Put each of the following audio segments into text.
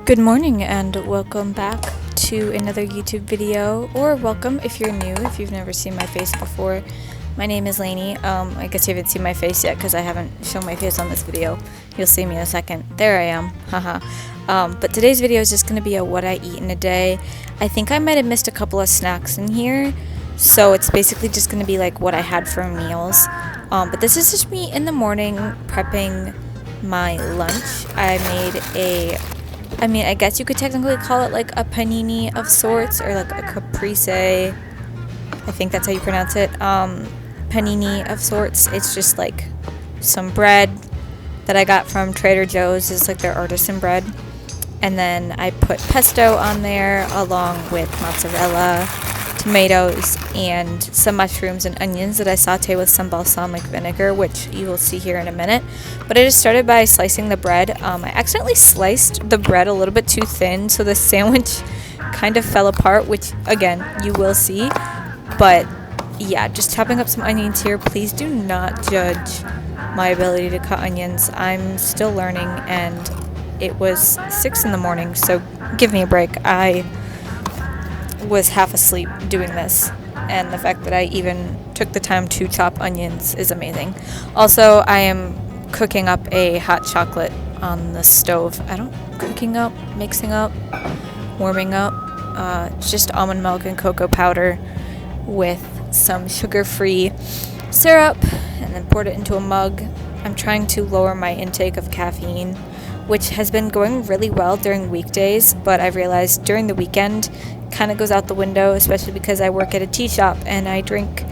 Good morning and welcome back to another YouTube video, or welcome if you're new, if you've never seen my face before. My name is Lainey. I guess you haven't seen my face yet because I haven't shown my face on this video. You'll see me in a second. There I am. Haha. But today's video is just going to be a what I eat in a day. I think I might have missed a couple of snacks in here, so it's basically just going to be like what I had for meals. But this is just me in the morning prepping my lunch. I guess you could technically call it like a panini of sorts, or like a caprese. I think that's how you pronounce it. Panini of sorts. It's just like some bread that I got from Trader Joe's. It's like their artisan bread. And then I put pesto on there along with mozzarella, tomatoes, and some mushrooms and onions that I saute with some balsamic vinegar, which you will see here in a minute. But I just started by slicing the bread. I accidentally sliced the bread a little bit too thin, so the sandwich kind of fell apart, which again you will see. But yeah, just chopping up some onions here. Please do not judge my ability to cut onions. I'm still learning, and it was 6 in the morning, so give me a break. I was half asleep doing this, and the fact that I even took the time to chop onions is amazing. Also, I am cooking up a hot chocolate on the stove. Mixing up, warming up. Just almond milk and cocoa powder with some sugar-free syrup, and then poured it into a mug. I'm trying to lower my intake of caffeine, which has been going really well during weekdays, but I've realized during the weekend kind of goes out the window, especially because I work at a tea shop and I drink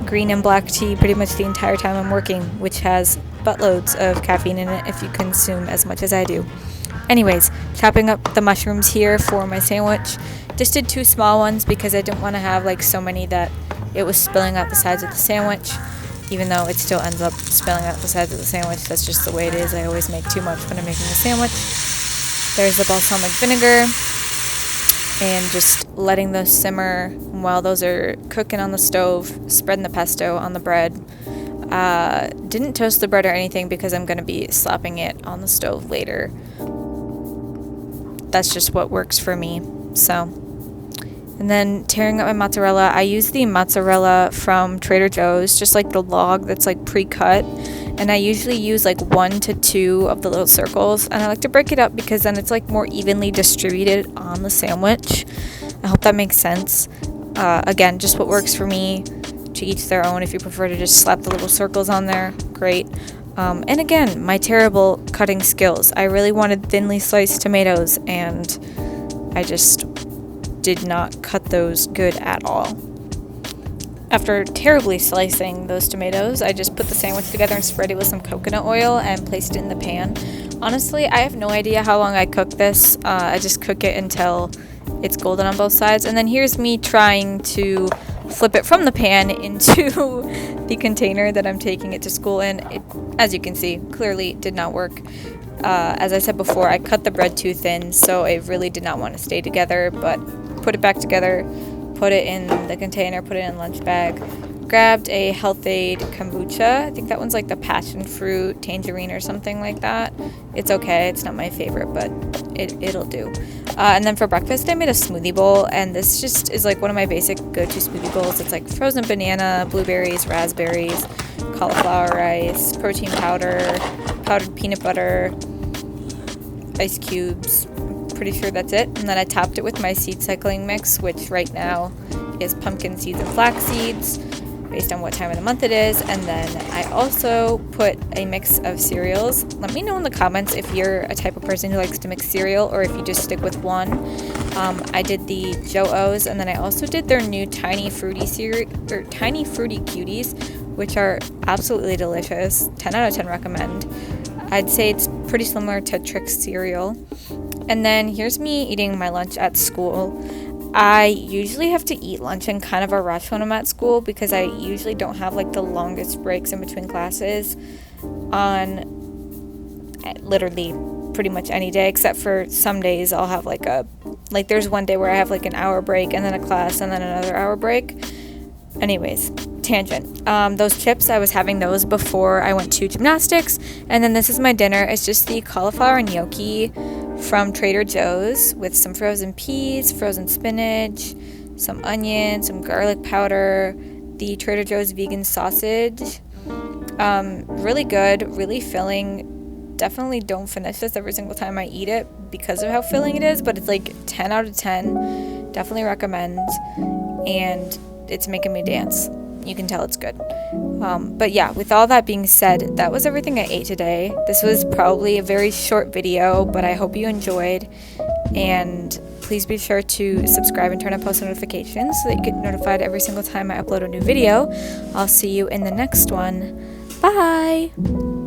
green and black tea pretty much the entire time I'm working, which has buttloads of caffeine in it if you consume as much as I do. Anyways, chopping up the mushrooms here for my sandwich. Just did 2 small ones because I didn't want to have like so many that it was spilling out the sides of the sandwich, even though it still ends up spilling out the sides of the sandwich. That's just the way it is. I always make too much when I'm making a sandwich. There's the balsamic vinegar, and just letting those simmer while those are cooking on the stove, spreading the pesto on the bread. Didn't toast the bread or anything because I'm going to be slapping it on the stove later. That's just what works for me. So, and then tearing up my mozzarella. I use the mozzarella from Trader Joe's, just like the log that's like pre-cut. And I usually use like 1 to 2 of the little circles, and I like to break it up because then it's like more evenly distributed on the sandwich. I hope that makes sense. Again, just what works for me. To each their own. If you prefer to just slap the little circles on there, great. And again, my terrible cutting skills. I really wanted thinly sliced tomatoes, and I just did not cut those good at all. After terribly slicing those tomatoes, I just put the sandwich together and spread it with some coconut oil and placed it in the pan. Honestly, I have no idea how long I cook this. I just cook it until it's golden on both sides. And then here's me trying to flip it from the pan into the container that I'm taking it to school in. It, as you can see, clearly did not work. As I said before, I cut the bread too thin, so it really did not want to stay together, but put it back together, put it in the container, put it in a lunch bag, grabbed a Health-Ade kombucha. I think that one's like the passion fruit tangerine or something like that. It's okay, it's not my favorite, but it'll do. And then for breakfast, I made a smoothie bowl, and this just is like one of my basic go-to smoothie bowls. It's like frozen banana, blueberries, raspberries, cauliflower rice, protein powder, powdered peanut butter, ice cubes. Pretty sure that's it. And then I topped it with my seed cycling mix, which right now is pumpkin seeds and flax seeds, based on what time of the month it is. And then I also put a mix of cereals. Let me know in the comments if you're a type of person who likes to mix cereal, or if you just stick with one. I did the Joe-O's, and then I also did their new Tiny Fruity Tiny Fruity Cuties, which are absolutely delicious. 10 out of 10 recommend. I'd say it's pretty similar to Trix cereal. And then here's me eating my lunch at school. I usually have to eat lunch in kind of a rush when I'm at school because I usually don't have like the longest breaks in between classes on literally pretty much any day, except for some days I'll have like there's one day where I have like an hour break and then a class and then another hour break. Anyways, tangent. Those chips, I was having those before I went to gymnastics, and then this is my dinner. It's just the cauliflower and gnocchi from Trader Joe's with some frozen peas, frozen spinach, some onion, some garlic powder, the Trader Joe's vegan sausage. Really good, really filling. Definitely don't finish this every single time I eat it because of how filling it is, but it's like 10 out of 10. Definitely recommend, and it's making me dance. You can tell it's good. But yeah, with all that being said, that was everything I ate today. This was probably a very short video, but I hope you enjoyed, and please be sure to subscribe and turn on post notifications so that you get notified every single time I upload a new video. I'll see you in the next one. Bye!